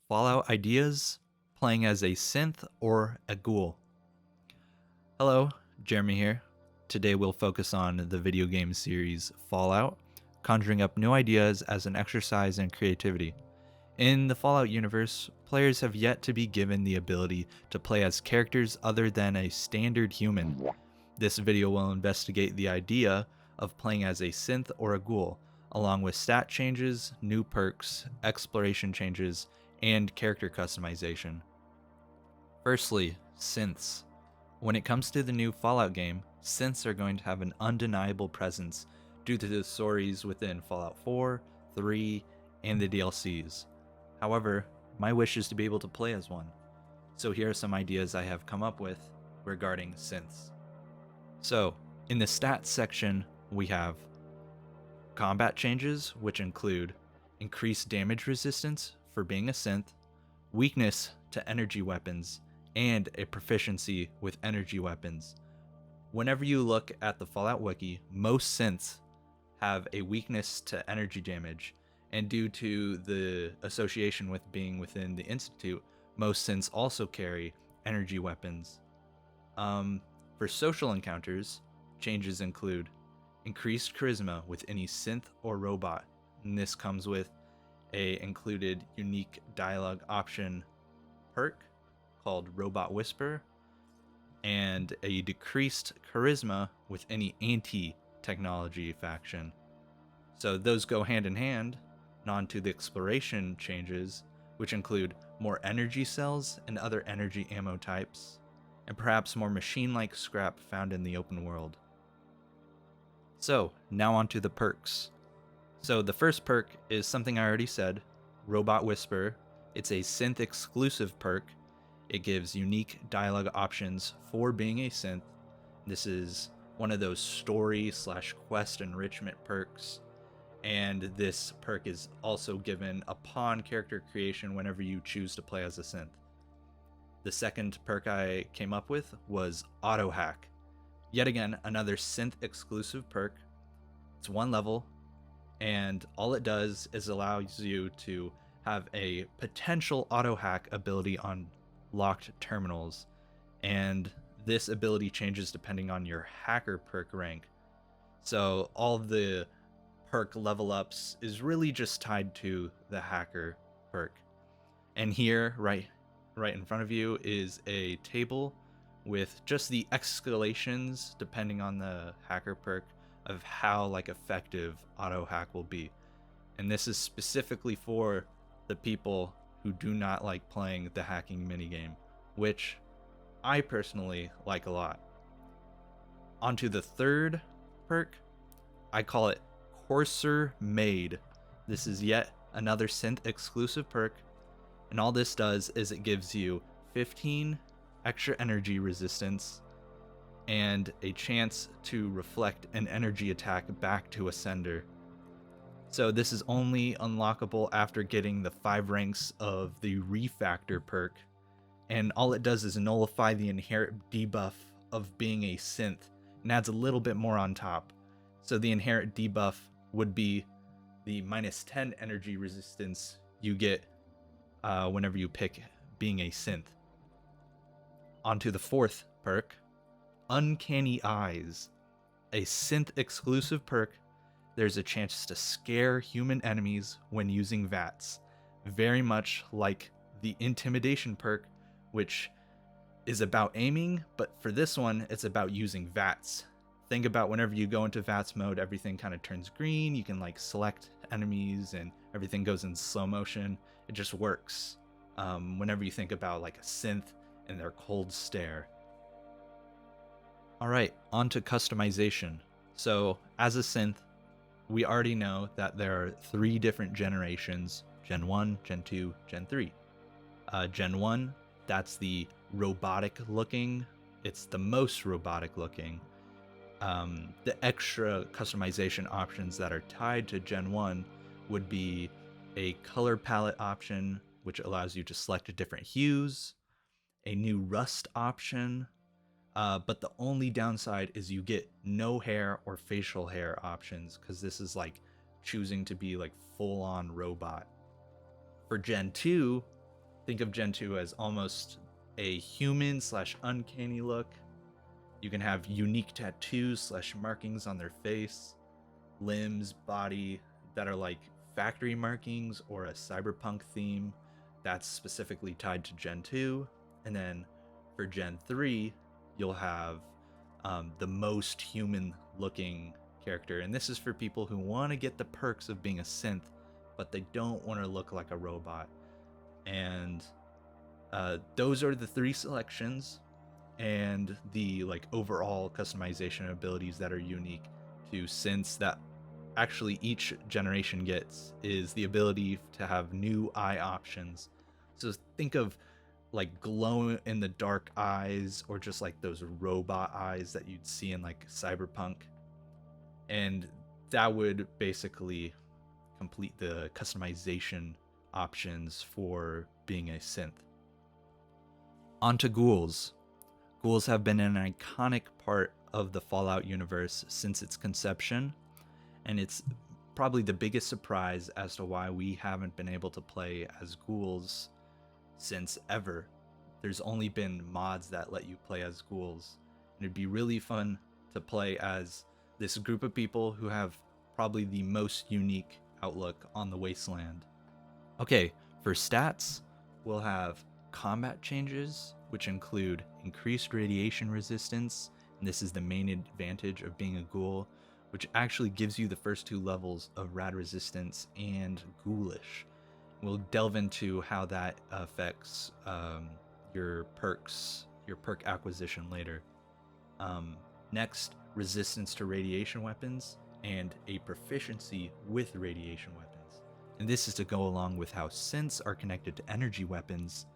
Fallout ideas, playing as a synth or a ghoul. Hello, Jeremy here. Today we'll focus on the video game series Fallout, conjuring up new ideas as an exercise in creativity. In the Fallout universe, players have yet to be given the ability to play as characters other than a standard human. This video will investigate the idea of playing as a synth or a ghoul, along with stat changes, new perks, exploration changes, and character customization. Firstly, synths. When it comes to the new Fallout game, synths are going to have an undeniable presence due to the stories within Fallout 4, 3, and the DLCs. However, my wish is to be able to play as one. So here are some ideas I have come up with regarding synths. So, in the stats section, we have combat changes, which include increased damage resistance for being a synth, weakness to energy weapons, and a proficiency with energy weapons. Whenever you look at the Fallout wiki, most synths have a weakness to energy damage, and due to the association with being within the Institute, most synths also carry energy weapons. For social encounters, changes include increased charisma with any synth or robot, and this comes with a included unique dialogue option perk called Robot Whisper, and a decreased charisma with any anti-technology faction. So those go hand in hand, and on to the exploration changes, which include more energy cells and other energy ammo types, and perhaps more machine-like scrap found in the open world. So, now on to the perks. So the first perk is something I already said, Robot Whisper. It's a synth exclusive perk. It gives unique dialogue options for being a synth. This is one of those story/quest enrichment perks, and this perk is also given upon character creation whenever you choose to play as a synth. The second perk I came up with was Auto Hack. Yet again, another synth exclusive perk. It's one level, and all it does is allows you to have a potential auto hack ability on locked terminals, and this ability changes depending on your hacker perk rank. So all the perk level ups is really just tied to the hacker perk. And here, right in front of you, is a table with just the escalations depending on the hacker perk of how effective auto hack will be. And this is specifically for the people who do not like playing the hacking minigame, which I personally like a lot. Onto the third perk, I call it Courser Made. This is yet another synth exclusive perk, and all this does is it gives you 15 extra energy resistance and a chance to reflect an energy attack back to a sender. So this is only unlockable after getting the 5 ranks of the Refactor perk, and all it does is nullify the inherent debuff of being a synth and adds a little bit more on top. So the inherent debuff would be the minus 10 energy resistance you get whenever you pick being a synth. Onto the fourth perk, Uncanny Eyes. A synth exclusive perk. There's a chance to scare human enemies when using VATS, very much like the Intimidation perk, which is about aiming, but for this one, it's about using VATS. Think about whenever you go into VATS mode, everything kind of turns green, you can select enemies, and everything goes in slow motion. It just works. Whenever you think about a synth and their cold stare. Alright, on to customization. So, as a synth, we already know that there are 3 different generations, Gen 1, Gen 2, Gen 3. Gen 1, that's the robotic looking. It's the most robotic looking. The extra customization options that are tied to Gen 1 would be a color palette option, which allows you to select different hues, a new rust option, but the only downside is you get no hair or facial hair options, because this is choosing to be full-on robot. For Gen 2, think of Gen 2 as almost a human slash uncanny look. You can have unique tattoos slash markings on their face, limbs, body that are like factory markings or a cyberpunk theme that's specifically tied to Gen 2. And then for Gen 3, you'll have the most human looking character. And this is for people who want to get the perks of being a synth, but they don't want to look like a robot. And those are the 3 selections and the like overall customization abilities that are unique to synths that actually each generation gets is the ability to have new eye options. So think of like glow in the dark eyes, or just like those robot eyes that you'd see in like Cyberpunk. And that would basically complete the customization options for being a synth. Onto ghouls. Ghouls have been an iconic part of the Fallout universe since its conception, and it's probably the biggest surprise as to why we haven't been able to play as ghouls since ever. There's only been mods that let you play as ghouls, and it'd be really fun to play as this group of people who have probably the most unique outlook on the wasteland. Okay, for stats, we'll have combat changes, which include increased radiation resistance, and this is the main advantage of being a ghoul, which actually gives you the first 2 levels of rad resistance and ghoulish. We'll delve into how that affects your perks, your perk acquisition later. Next, resistance to radiation weapons and a proficiency with radiation weapons. And this is to go along with how synths are connected to energy weapons,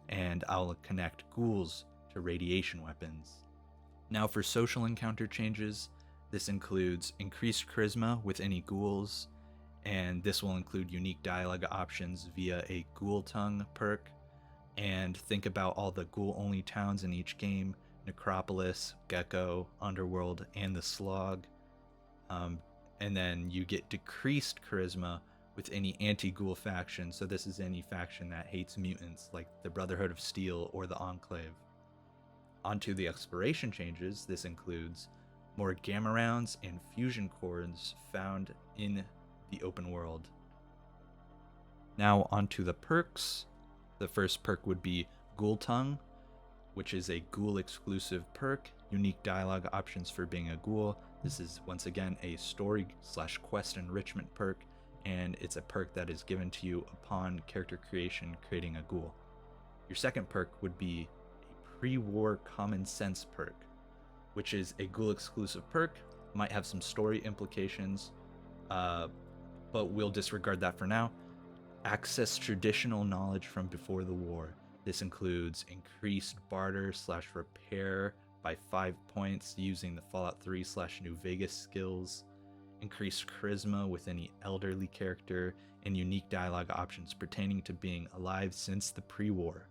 and I'll connect ghouls to radiation weapons. Now for social encounter changes, this includes increased charisma with any ghouls, and this will include unique dialogue options via a ghoul tongue perk. And think about all the ghoul-only towns in each game: Necropolis, Gecko, Underworld, and the Slog. And then you get decreased charisma with any anti-ghoul faction, so this is any faction that hates mutants, like the Brotherhood of Steel or the Enclave. Onto the exploration changes, this includes more gamma rounds and fusion cores found in the open world. Now onto the perks. The first perk would be Ghoul Tongue, which is a ghoul exclusive perk, unique dialogue options for being a ghoul. This is once again a story/quest enrichment perk, and it's a perk that is given to you upon character creation creating a ghoul. Your second perk would be a pre-war common sense perk, which is a ghoul exclusive perk, might have some story implications, but we'll disregard that for now. Access traditional knowledge from before the war. This includes increased barter/repair by 5 points using the Fallout 3/New Vegas skills, increased charisma with any elderly character, and unique dialogue options pertaining to being alive since the pre-war.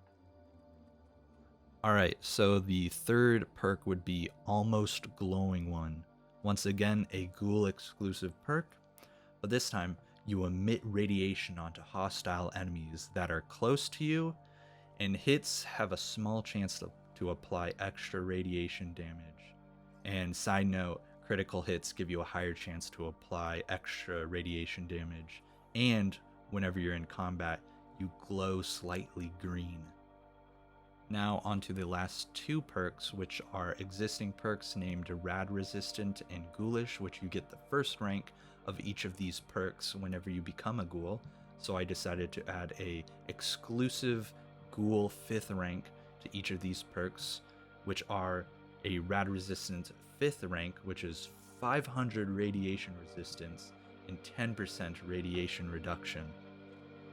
Alright, so the third perk would be Almost Glowing One. Once again, a ghoul exclusive perk, but this time you emit radiation onto hostile enemies that are close to you, and hits have a small chance to apply extra radiation damage. And side note, critical hits give you a higher chance to apply extra radiation damage, and whenever you're in combat, you glow slightly green. Now onto the last 2 perks, which are existing perks named Rad Resistant and Ghoulish, which you get the first rank of each of these perks whenever you become a ghoul. So I decided to add a exclusive ghoul 5th rank to each of these perks, which are a Rad Resistant 5th rank, which is 500 radiation resistance and 10% radiation reduction.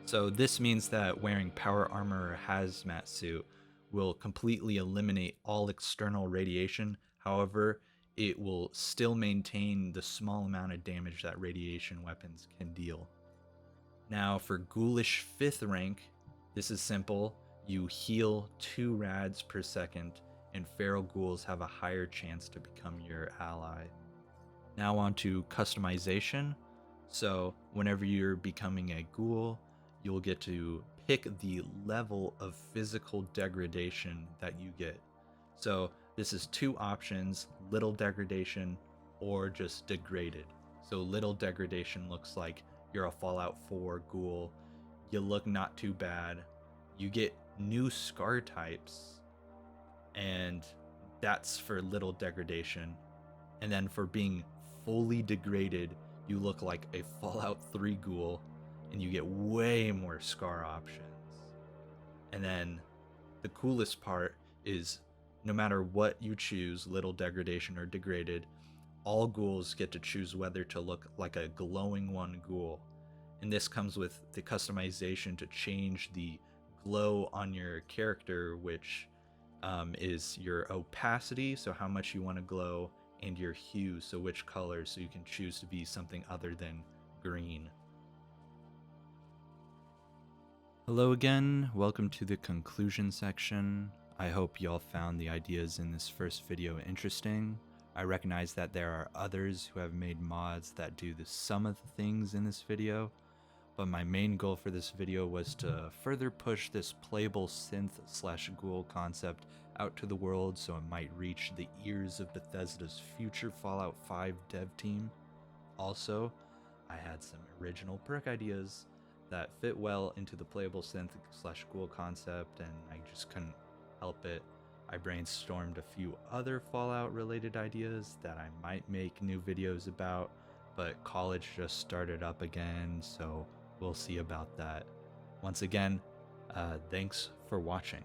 So this means that wearing power armor or hazmat suit will completely eliminate all external radiation. However, it will still maintain the small amount of damage that radiation weapons can deal. Now for Ghoulish 5th rank, this is simple. You heal 2 rads per second, and feral ghouls have a higher chance to become your ally. Now on to customization. So whenever you're becoming a ghoul, you'll get to pick the level of physical degradation that you get. So this is two options, little degradation or just degraded. So little degradation looks like you're a Fallout 4 ghoul, you look not too bad, you get new scar types, and that's for little degradation. And then for being fully degraded, you look like a Fallout 3 ghoul and you get way more scar options. And then the coolest part is no matter what you choose, little degradation or degraded, all ghouls get to choose whether to look like a glowing one ghoul. And this comes with the customization to change the glow on your character, which is your opacity, so how much you want to glow, and your hue, so which color, so you can choose to be something other than green. Hello again, welcome to the conclusion section. I hope y'all found the ideas in this first video interesting. I recognize that there are others who have made mods that do some of the things in this video, but my main goal for this video was to further push this playable synth/ghoul concept out to the world so it might reach the ears of Bethesda's future Fallout 5 dev team. Also, I had some original perk ideas that fit well into the playable synth/ghoul concept, and I just couldn't help it. I brainstormed a few other Fallout related ideas that I might make new videos about, but college just started up again, so we'll see about that. Once again, thanks for watching.